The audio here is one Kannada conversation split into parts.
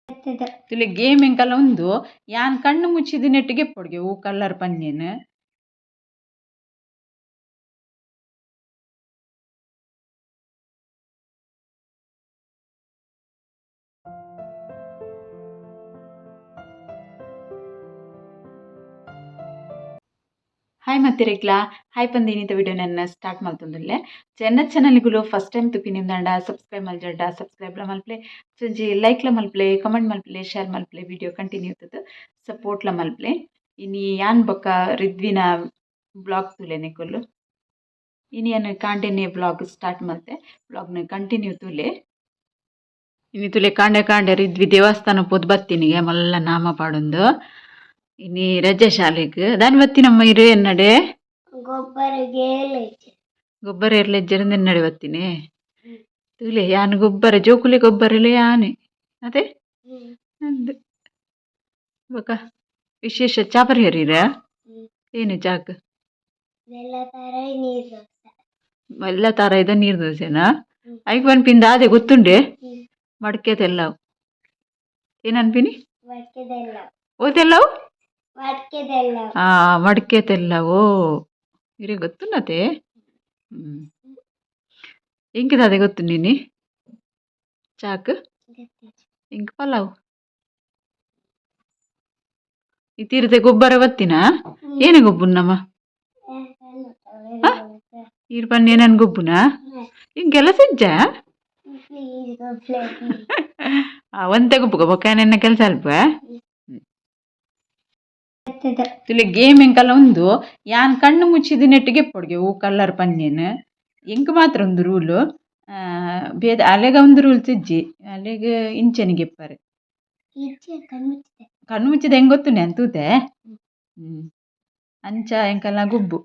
ತುಲೆ ಗೇಮ್ ಎಂಕಲ್ಲ ಉಂದು ಯಾನ್ ಕಣ್ಣು ಮುಚ್ಚಿದ ನೆಟ್ಟಿಗೆ ಎಪ್ಪೊಡ್ಗೆ ಹೂ ಕಲ್ಲರ್ ಪನ್ನೇನು. ಹಾಯ್ ಮತ್ತಿರೆಗ್ಲ ಹಾಯ್ ಪಂದ್ ಏನಿತ ವಿಡಿಯೋ ನನ್ನ ಸ್ಟಾರ್ಟ್ ಮಲ್ತೊಂದುಲ್ಲೆ ಚೆನ್ನ ಚಾನಲ್ಗುಲು ಫಸ್ಟ್ ಟೈಮ್ ತುಪ್ಪಿನಿಂದಾಂಡ ಸಬ್ಸ್ಕ್ರೈಬ್ ಮಲ್ಜಡ್ಡ ಸಬ್ಸ್ಕ್ರೈಬ್ಲ ಮಲ್ಪ್ಲೆ ಒಂಜಿ ಲೈಕ್ಲ ಮಲ್ಪ್ಲೆ ಕಮೆಂಟ್ ಮಲ್ಪ್ಲೆ ಶೇರ್ ಮಲ್ಪ್ಲೆ ವಿಡಿಯೋ ಕಂಟಿನ್ಯೂ ಇರ್ತದೆ ಸಪೋರ್ಟ್ಲ ಮಲ್ಪ್ಲೆ ಇನಿ ಯಾನ್ ಬೊಕ್ಕ ರಿದ್ವಿನ ಬ್ಲಾಗ್ ತುಲೆನೆ ಕೊಲ್ಲು ಇನಿ ಯಾನ್ ಕಾಂಡೆನೆ ಬ್ಲಾಗ್ ಸ್ಟಾರ್ಟ್ ಮಲ್ತೆ ಬ್ಲಾಗ್ನ ಕಂಟಿನ್ಯೂ ತುಲೆ ಇನಿ ತುಲೆ ಕಾಂಡೆ ರಿದ್ವಿ ದೇವಸ್ಥಾನ ಪೋದು ಬತ್ತಿನಿಗೆ ಮಲ್ಲ ನಾಮ ಪಾಡೊಂದು ಇನಿ ರಜೆ ಶಾಲೆಗ್ ದಾನಿ ಬತ್ತಿನಮ್ಮ ಇರು ಎನ್ನಡೆ ಗೊಬ್ಬರ ಏರ್ಲೆಜ್ಜೆರ್ ಎನ್ನಡೆ ಬತ್ತಿನಿ ತುಲೆ ಯಾನ್ ಗೊಬ್ಬರ ಜೋಕುಲೆ ಗೊಬ್ಬರಲೆ ಯಾನೆ ಅದೇ ಅಂದ್ ಬೊಕ ವಿಶೇಷ ಚಾಪರ್ ಹೇರಿರ ಏನು ಚಾಕ್ ಎಲ್ಲ ತರ ಇದ ನೀರ್ ದೋಸೆನಾ ಐಕ್ ಬನ್ಪಿಂದ ಅದೇ ಗೊತ್ತುಂಡೆ ಮಡಕೆ ತೆಲ್ಲವು ಏನ್ ಅನ್ಪಿನಿ ಓದೆಲ್ಲವು ಮಡಕೆ ತೆಲ್ಲವು ಇರೇ ಗೊತ್ತುಂಡತೆ ಎಂಕಿದಾದೆ ಗೊತ್ತು ನೀನಿ ಚಾಕ್ ಇಂಕ್ ಪಲಾವ್ ಇತ್ತಿರತೆ ಗೊಬ್ಬರ ಬತ್ತಿನ ಏನೇ ಗೊಬ್ಬುನ್ ನಮ್ಮ ಈರ್ ಪನ್ನೆ ನನ್ ಗೊಬ್ಬುನ ಇಂಕೆಲ್ಲ ಸಜ್ಜ ಒಂತೆ ಗೊಬ್ಬುಗ ಬೊಕ್ಕ ಕೆಲ್ಸ ಅಲ್ಪ ತುಲೆ ಗೇಮ್ ಎಂಕಲ್ಲ ಉಂದು ಯಾನ್ ಕಣ್ಣು ಮುಚ್ಚಿದ ನೆಟ್ಟಿಗೆ ಎಪ್ಪೊಡ್ಗೆ ಹೂ ಕಲ್ಲರ್ ಪನ್ನೇನು ಎಂಕ್ ಮಾತ್ರ ಒಂದು ರೂಲು ಬೇದ ಅಲೆಗ ಒಂದು ರೂಲ್ ತಿಜ್ಜಿ ಅಲೆಗ್ ಇಂಚನಿಗೆ ಎಪ್ಪರೆ ಕಣ್ಣು ಮುಚ್ಚಿದ ಹೆಂಗ್ ಗೊತ್ತುಂಡೆ ಅಂತೂತೆ ಅಂಚ ಎಂಕಲ್ನ ಗುಬ್ಬು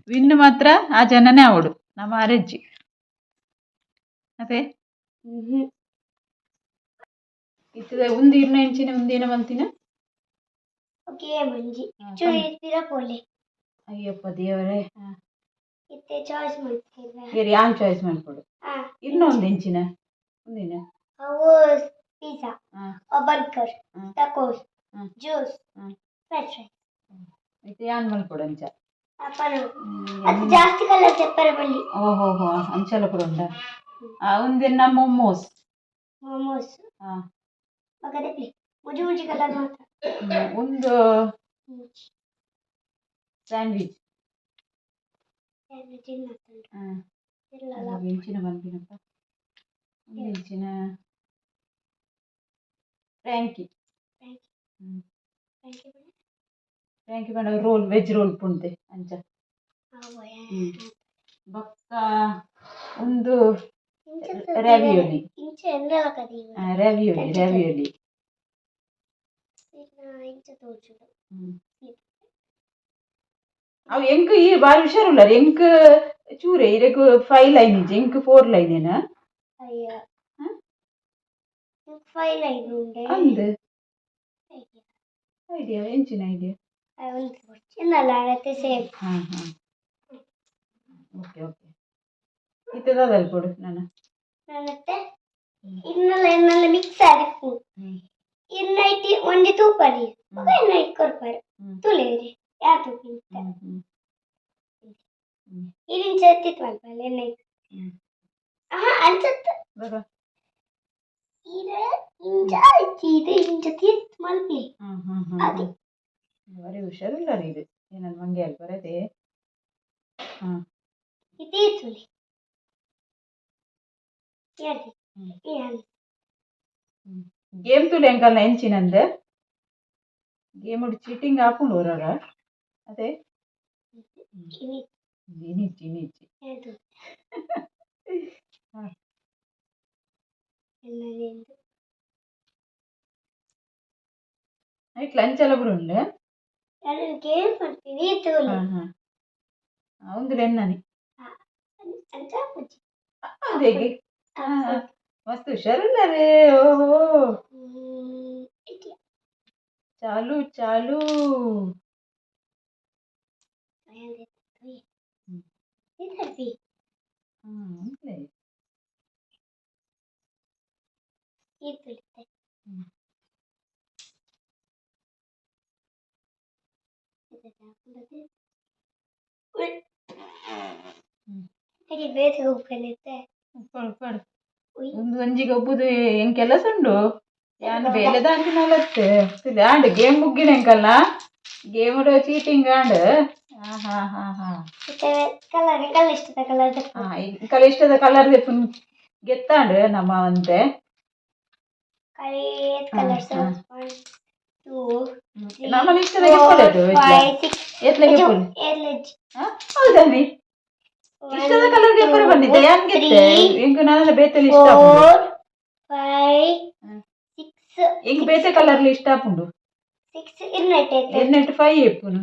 ವಿನ್ನು ಮಾತ್ರ ಆ ಜನನೇ ಆವಡು ನಮ್ಮ ಅರೆಜ್ಜಿ ಅದೇ ಇತ್ತದೆ ಉಂದೀರ್ನ ಇಂಚಿನ ಉಂದೇನ ಮಲ್ತಿನ ಅಯ್ಯಪ್ಪ ದೇವರೇ ಯಾನ್ ಚಾಯ್ಸ್ ಮಾಡ್ಕೊಡು ಇನ್ನು ಒಂದು ಇಂಚಿನ ಒಂದಿನ ಯಾನ್ ಮಲ್ಕೊಡು ಅಂಚ ಓಹೋ ಅಂಚೆಲ್ಲ ಕೂಡ ಉಂಡ ಒಂದಿನ ಮೊಮೋಸ್ ಒಂದು ಸ್ಯಾಂಡ್ವಿಚ್ ಇಂಚಿನ ಬಂದಿನಪ್ಪ ಒಂದು ಇಂಚಿನ ಫ್ರ್ಯಾಂಕಿ ಬಣ್ಣ ರೋಲ್ ವೆಜ್ ರೋಲ್ ಪುಂಡೆ ಅಂಚ ಬೊಕ್ಕ ಒಂದು ರಾವಿಯೋಲಿ ಅವು ಎಂಕ್ ಈ ಬಾರಿ ಹುಷಾರುಲ್ಲ ಎಂಕ್ ಚೂರೆ ಇರಕ್ 5 ಲೈನ್ ಇಜ್ಜಿ ಎಂಕ್ 4 ಲೈನ್ ಏನ ಅಂದ್ ಐಡಿಯಾ ಎಂಚಿನ ಐಡಿಯಾ ಓಕೆ ಇತ್ತದ ಕೊಡು ನಾನು ಇನ್ನೆಲ್ಲ ಮಿಕ್ಸ್ ಆದಿಪ್ಪು ಇನ್ನೈಟಿ ಒಂಜಿ ತೂಪರಿ ಇನ್ನೈಟ್ ಕೊರ್ಪರ್ ತುಲೇರಿ ಯಾ ತೂಪಿ ಇರಿನ್ ಚತ್ತಿತ್ ಮಲ್ಪಲ್ಲ ಇನ್ನೈಟ್ ಅನ್ಸತ್ತ ಇರ ಇಂಚ ಇಚ್ಚಿದೆ ಇಂಚ ತಿತ್ ಮಲ್ಪಿ ಅದಿ ಬಾರಿ ಹುಷಾರಿಲ್ಲ ರೀ ಇದು ಏನನ್ ಮಂಗೆ ಅಲ್ ಬರದೆ ಇದೇ ತುಲಿ ಯಾದಿ ಗೇಮ್ ತುಲೆ ಎಂಕಲ್ನ ಎಂಚಿನಂದ ಗೇಮ್ ಚೀಟಿಂಗ್ ಹಾಕೊಂಡು ಹೊರಾರ ಅದೇ ಇನಿಚ್ಚಿ ನೈಟ್ ಲಂಚ್ ಎಲ್ಲ ಕೂಡ ಉಂಡೆ ಒಂದು ಎನ್ನನಿ ಅದೇಗೆ ಮಸ್ತ್ ಹುಷಾರಿಲ್ಲ ರೇ ಓಹೋ ಚಾಲು ಒಂದು ಒಂಜಿಗೆ ಒಬ್ಬುದು ಏನ್ ಕೆಲಸ ಉಂಡು ಯಾನ್ ಬೇಲೆದಾಂತಿ ನಲತ್ತೆ ಆಂಡ್ ಗೇಮ್ ಮುಗ್ಗಿನ ಎಂಕಲ್ಲ ಗೇಮ್ ಚೀಟಿಂಗ್ ಆಂಡ್ ಹಾ ಹಾ ಹಾ ಕಲ ಇಷ್ಟದ ಕಲರ್ ಗೆತ್ತಾಂಡ್ ನಮ್ಮ ಅಂತೆ ನಮ್ಮ ಇಷ್ಟದ ಹೌದಾ ಇಷ್ಟದ ಕಲರ್ ಗೆಪ್ಪರೆ ಬಂದಿದ್ದೆ ಯಾನ್ ಗೆತ್ತೆ ಇಂಕ ನನ್ನ ಬೇತಲ್ಲಿ ಇಷ್ಟ ಇಂಕ ಬೇತೆ ಕಲರ್ಲಿ ಇಷ್ಟ ಆಪುಂಡು ಎರ್ನೆಟ್ 5 ಎಪ್ಪುನು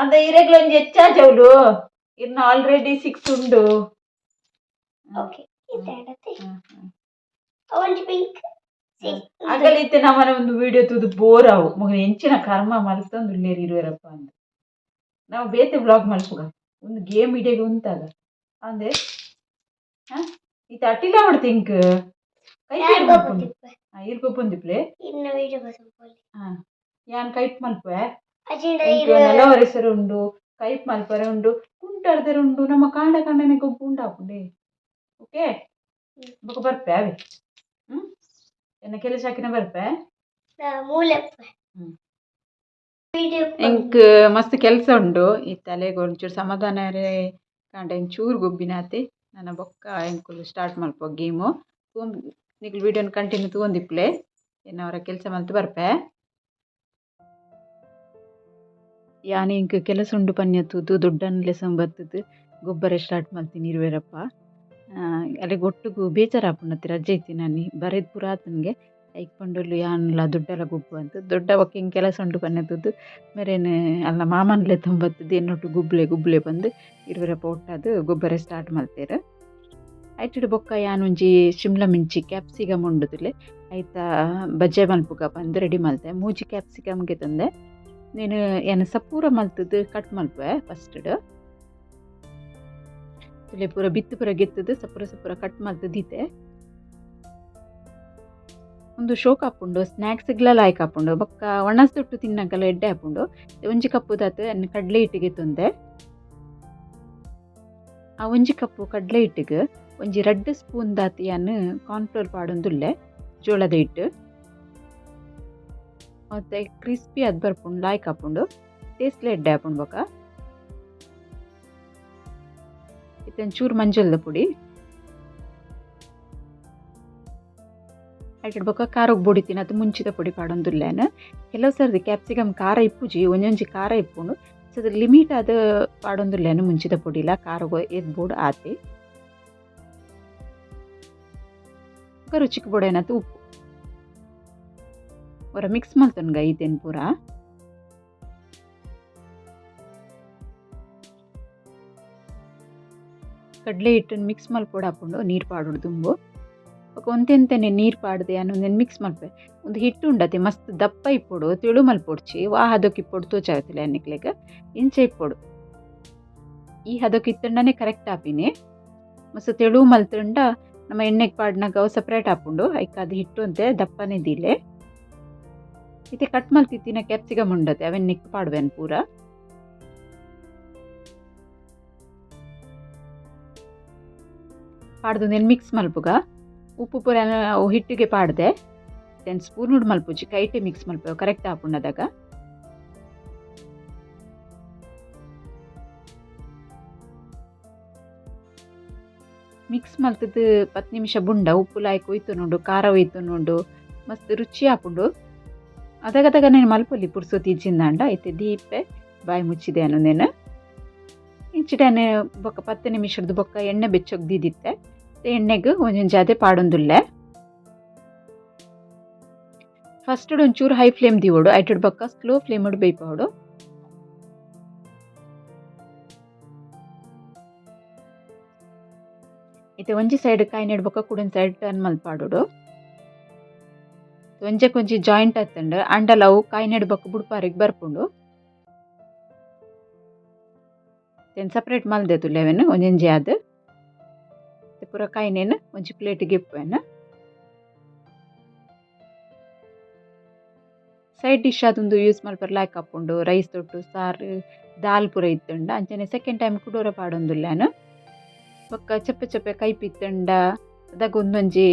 ಅದ ಇರೆಗ್ಲ ಒಂಜಿ ಹೆಚ್ಚಾಜವುಲು ಇನ್ನ ಆಲ್ರೆಡಿ 6 ಉಂಡು ಅಗಲಿತ್ತೆ ನಮ್ಮನೆ ಒಂದು ವಿಡಿಯೋ ತೂದು ಬೋರ್ ಆವು ಮಗ ಎಂಚಿನ ಕರ್ಮ ಮಲ್ತೊಂದು ಉಳ್ಳೇರಿ ಇರುವರಪ್ಪ ಅಂತ ನಾವು ಬೇತೆ ಬ್ಲಾಗ್ ಮಲ್ಪುಗ ಒಂದು ಗೇಮ್ ಇಡೆಗೆ ಉಂತಾಗ ಅಂದೆ ಇದು ಅಟ್ಟಿಲ್ಲ ಮಾಡ್ತಿ ಇಂಕ್ ಇರ್ಗೊಪ್ಪುಂದಿಪ್ಲೆ ಯಾನ್ ಕೈಟ್ ಮಲ್ಪೆ ನೆಲವರೆಸರು ಉಂಡು ಕೈಪ್ ಮಲ್ಪರೆ ಉಂಡು ಕುಂಟಾಡ್ದರೆ ಉಂಡು ನಮ್ಮ ಕಾಂಡ ಕಾಂಡನೆ ಗೊಬ್ಬು ಉಂಡಾಪುಂಡೆ ಓಕೆ ಬೊಕ ಬರ್ಪೆ ಅವೆ ಎನ್ನ ಕೆಲಸ ಹಾಕಿನ ಬರ್ಪೆ ಎಂಕ್ ಮಸ್ತ್ ಕೆಲಸ ಉಂಡು ಈ ತಲೆಗೆ ಒಂಚೂರು ಸಮಾಧಾನ ಕಾಂಡ ಚೂರು ಗೊಬ್ಬಿನಾತಿ ನನ್ನ ಬೊಕ್ಕ ಎಂಕುಲು ಸ್ಟಾರ್ಟ್ ಮಲ್ಪೊ ಗೇಮು ನಿಕ್ಲು ವಿಡಿಯೋನ ಕಂಟಿನ್ಯೂ ತಗೊಂದಿಪ್ಲೆ ಎನ್ನವರ ಕೆಲಸ ಮಲ್ತು ಬರ್ಪೆ ಯಾನ್ ಇಂಕ್ ಕೆಲಸ ಉಂಡು ಪನ್ಯತ್ತುದು ದೊಡ್ಡನ್ ಲೆಸನ್ ಬರ್ತದು ಗೊಬ್ಬರ ಸ್ಟಾರ್ಟ್ ಮಲ್ತೀನಿ ಇರುವೆರಪ್ಪ ಅಲ್ಲಿಗೆ ಒಟ್ಟಿಗೂ ಬೇಜಾರಾಪುಂಡತಿ ರಜೆ ಇತ್ತಿ ನಾನು ಬರೆದು ಪೂರ ಆತನಿಗೆ ಐಕ್ಪಂಡೊಲ್ಲು ಯಾನ್ಲ ದುಡ್ಡೆಲ್ಲ ಗೊಬ್ಬು ಅಂತ ದೊಡ್ಡ ಅವಕ್ಕೆ ಹಿಂಗೆ ಕೆಲಸ ಉಂಡು ಪನ್ಯತ್ತದು ಮೇರೇನು ಅಲ್ಲ ಮಾಮನ್ಲೆ ತೊಂಬತ್ತದು ಎನ್ನೊಟ್ಟು ಗುಬ್ಲೆ ಬಂದು ಇರುವೆರಪ್ಪ ಒಟ್ಟದು ಗೊಬ್ಬರ ಸ್ಟಾರ್ಟ್ ಮಲ್ತೇರು ಐಟಿಡು ಬೊಕ್ಕ ಯಾನೊಂಜಿ ಶಿಮ್ಲಾ ಮಿಂಚಿ ಕ್ಯಾಪ್ಸಿಕಮ್ ಉಂಡುದುಲೆ ಐತ ಬಜ್ಜೆ ಮಲ್ಪುಗ ಬಂದು ರೆಡಿ ಮಲ್ತೆ ಮೂಜಿ ಕ್ಯಾಪ್ಸಿಕಮ್ಗೆ ತಂದೆ ನೀನು ಏನು ಸಪೂರ ಮಲ್ತದ್ದು ಕಟ್ ಮಲ್ಪೆ ಫಸ್ಟ್ ತುಲೆ ಪೂರ ಬಿತ್ತು ಪೂರ ಗೆತ್ತದು ಸಪೂರ ಕಟ್ ಮಲ್ತದೀತೆ ಒಂದು ಶೋಕ್ ಹಾಪುಂಡು ಸ್ನ್ಯಾಕ್ಸ್ಗೆಲ್ಲ ಲಾಯ್ಕ್ ಹಾಪುಂಡು ಬೊಕ್ಕ ಒಣಸೊಟ್ಟು ತಿನ್ನಕಲ್ಲ ಎಡ್ಡೆ ಹಾಪುಂಡು ಒಂಜಿ ಕಪ್ಪುದಾತು ಕಡ್ಲೆ ಹಿಟ್ಟಿಗೆ ತಂದೆ ಆ ಒಂಜಿ ಕಪ್ಪು ಕಡ್ಲೆ ಹಿಟ್ಟಿಗೆ ಒಂಜಿ 2 ಸ್ಪೂನ್ ದಾತಿ ಯಾನು ಕಾರ್ನ್ಫ್ಲೋರ್ ಪಾಡೊಂದುಲ್ಲೆ ಜೋಳದ ಹಿಟ್ಟು ಮತ್ತೆ ಕ್ರಿಸ್ಪಿ ಅದು ಬರ್ಪುಂಡು ಲಾಯ್ಕ್ ಹಾಪುಂಡು ಟೇಸ್ಟ್ಲೆ ಎಡ್ಡೆ ಹಾಪುಂಡು ಬೊಕ ಇತ್ತೊಂಚೂರು ಮಂಜಲ್ದ ಪುಡಿ ಐಟಡ್ ಬೊಕ ಖಾರಕ್ಕೆ ಬೊಡಿ ತಿನ್ನದು ಮುಂಚಿದ ಪುಡಿ ಪಾಡೊಂದುಲ್ಲೇನು ಕೆಲವು ಸರ್ದಿ ಕ್ಯಾಪ್ಸಿಕಮ್ ಖಾರ ಇಪ್ಪುಜಿ ಒಂಜೊಂಜಿ ಖಾರ ಇಪ್ಪುಂಡು ಸೊ ಅದು ಲಿಮಿಟ್ ಅದು ಪಾಡೊಂದುಲ್ಲೇನು ಮುಂಚಿದ ಪುಡಿಲ ಖಾರಗೊ ಎದ್ ಬೋಡು ಆತಿ ರುಚಿಗೆ ಬೊಡೇನತ್ತು ಉಪ್ಪು ಒರ ಮಿಕ್ಸ್ ಮಲ್ತೊನ್ಗ ಐತೇನು ಪೂರ ಕಡ್ಲೆ ಹಿಟ್ಟನ್ನು ಮಿಕ್ಸ್ ಮಲ್ಪೊಡು ಹಾಕೊಂಡು ನೀರು ಪಾಡೋಡು ತುಂಬು ಒಂತೆಂತೆನೆ ನೀರು ಪಾಡ್ದೆ ಅನ್ನೊಂದೇನು ಮಿಕ್ಸ್ ಮಲ್ಪೆ ಒಂದು ಹಿಟ್ಟು ಉಂಡತೆ ಮಸ್ತ್ ದಪ್ಪ ಇಪ್ಪೊಡು ತಿಳು ಮಲ್ಪೊಡ್ಚಿ ವಾ ಹದಕ್ಕೆ ಇಪ್ಪೊಡು ತೋಚಾಗತ್ತಿಲ್ಲ ಎಣ್ಣೆಕ್ಲೆಗ ಇಂಚೆ ಇಪ್ಪೊಡು ಈ ಹದಕ್ಕೆ ಇತ್ತಂಡನೆ ಕರೆಕ್ಟ್ ಹಾಪಿನಿ ಮಸ್ತ್ ತೆಳು ಮಲ್ತಂಡ ನಮ್ಮ ಎಣ್ಣೆಗೆ ಪಾಡ್ನಾಗ ಅವು ಸಪ್ರೇಟ್ ಹಾಕೊಂಡು ಐಕಾದ ಹಿಟ್ಟು ಅಂತೆ ದಪ್ಪನೇ ದಿಲೆ ಇತ್ತೆ ಕಟ್ ಮಲ್ತಿತ್ತಿನ ಕ್ಯಾಪ್ಸಿಕಮ್ ಉಂಡತೆ ಅವೆನ್ ನಿಕ್ ಪಾಡ್ವೇನು ಪೂರ ಪಾಡ್ದು ಮಿಕ್ಸ್ ಮಲ್ಪುಗ ಉಪ್ಪು ಪೂರ ಹಿಟ್ಟಿಗೆ ಪಾಡ್ದೆ 10 ಸ್ಪೂನ್ ಉಡ್ ಮಲ್ಪುಜಿ ಕೈಟೆ ಮಿಕ್ಸ್ ಮಲ್ಪೆ ಕರೆಕ್ಟ್ ಹಾಪುಂಡದಾಗ ಮಿಕ್ಸ್ ಮಲ್ತದ್ದು 10 ನಿಮಿಷ ಬುಂಡ ಉಪ್ಪು ಲಾಯ್ಕ್ ಒಯ್ತು ನೋಡು ಖಾರ ಒಯ್ತು ನೋಡು ಮಸ್ತ್ ರುಚಿ ಹಾಪುಂಡು ಅದಾಗ నేను ಮಲ್ಪೊಲಿ ಪುಡ್ಸೋತಿ ಇಜ್ಜಿಂದಾಂಡ ಐತೆ ದೀಪೆ ಬಾಯಿ ಮುಚ್ಚಿದೆ ಅನ್ನೋನೇನು ಇಂಚಿಡನೆ ಬೊಕ್ಕ 10 ನಿಮಿಷದ ಬೊಕ್ಕ ಎಣ್ಣೆ ಬೆಚ್ಚೊಗ್ದಿದ್ದಿತ್ತೆ ಎಣ್ಣೆಗೆ ಒಂದೊಂದು ಜಾದೆ ಪಾಡೊಂದುಲ್ಲೆ ಫಸ್ಟ್ ಒಂಚೂರು ಹೈ ಫ್ಲೇಮ್ ದಿವೋಡು ಐಟಡ್ ಬೊಕ್ಕ ಸ್ಲೋ ಫ್ಲೇಮ್ ಉಡ್ ಬೇಯ್ಪೋಡು ಇತ್ತೆ ಒಂಜಿ ಸೈಡ್ ಕಾಯಿ ನೆಡ್ಬೊಕ್ಕ ಕುಡನ್ ಸೈಡ್ ಟರ್ನ್ ಮಲ್ಪಾಡೋಡು ಒಂಜೆ ಕೊಂಚಿ ಜಾಯಿಂಟ್ ಆತಂಡು ಅಂಡಲ ಅವು ಕಾಯಿನೆಡು ಬೊಕ್ಕ ಬುಡ್ಪಾರಿಗೆ ಬರ್ಪುಂಡು ಸಪ್ರೇಟ್ ಮಲ್ದೆ ತುಲೆವೆನ್ ಒಂಜೊಂಜಿ ಆದ್ ಪೂರ ಕಾಯಿನೇನು ಒಂಜಿ ಪ್ಲೇಟಿಗೆ ಇಪ್ಪುವೆನ್. ಸೈಡ್ ಡಿಶ್ ಅದೊಂದು ಯೂಸ್ ಮಲ್ಪರೆ ಲಾಯ್ಕ್ ಆಪುಂಡು. ರೈಸ್ ತೊಟ್ಟು ಸಾರು ದಾಲ್ ಪೂರ ಇತ್ತುಂಡ ಅಂಚನೆ ಸೆಕೆಂಡ್ ಟೈಮ್ ಕುಡೋರ ಪಾಡೊಂದುಲ್ಲೆನ್. ಬೊಕ್ಕ ಚಪ್ಪೆ ಚಪ್ಪೆ ಕೈಪಿತ್ತಂಡ ಅದಾಗ ಒಂದೊಂಜಿ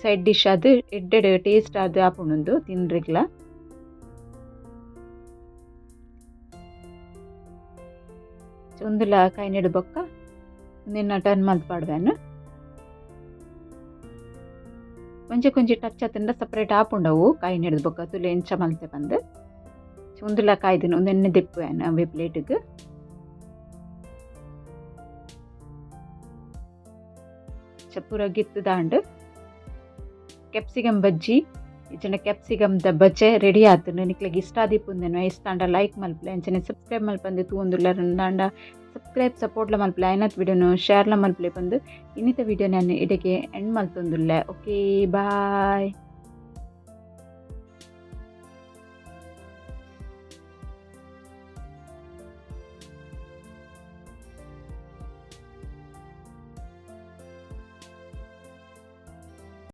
ಸೈಡ್ ಡಿಶ್ ಅದು ಎಡ್ಡೆಡ್ ಟೇಸ್ಟ್ ಅದು ಆಪುಂಡು ತಿನ್ರಿಗ್ಲ. ಒಂದುಲ ಕಾಯಿನೆಡು ಬೊಕ್ಕ ನಿನ್ನ ಟರ್ನ್ ಮಲ್ಪಾಡ್ವೆನ್. ಒಂಜೆ ಕೊಂಚಿ ಟಚ್ ಆತಂಡ ಸಪ್ರೇಟ್ ಆಪುಂಡವು ಕಾಯಿನೆಡು ಬೊಕ್ಕ ತುಲೆ ಎಂಚ ಮಲ್ತೆ ಬಂದು ಒಂದುಲ ಕಾಯ್ದಿನ ಒಂದೆಣ್ಣೆ ದೆಪ್ಪುವೆನ್ ಅವೇ ಪ್ಲೇಟ್ಗೆ. ಪೂರ ಗಿತ್ತು ದಾಂಡ್ ಕ್ಯಾಪ್ಸಿಕಮ್ ಬಜ್ಜಿ ಇಚ್ಚಂಡ ಕ್ಯಾಪ್ಸಿಕಮ್ದ ಬಜ್ಜೆ ರೆಡಿ ಆತುಂಡು. ನಿಕ್ಲೆಗ್ ಇಷ್ಟ ಆದಿಪ್ಪುಂದೆನು ಇಷ್ಟ ಅಂಡ ಲೈಕ್ ಮಲ್ಪಲೆ ಅಂಚನೆ ಸಬ್ಸ್ಕ್ರೈಬ್ ಮಲ್ಪಂದೆ ತೂವೊಂದುಲ್ಲೆರ್ ಅಂಡ ಸಬ್ಸ್ಕ್ರೈಬ್ ಸಪೋರ್ಟ್ಲ ಮಲ್ಪಲೆ ಐನತ್ ವಿಡಿಯೋನು ಶೇರ್ಲ ಮಲ್ಪಲೆ ಬಂದು ಇನ್ನಿತ ವಿಡಿಯೋ ನಾನು ಇಡೆಗೆ ಎಂಡ್ ಮಲ್ತೊಂದುಲ್ಲೆ. Okay bye.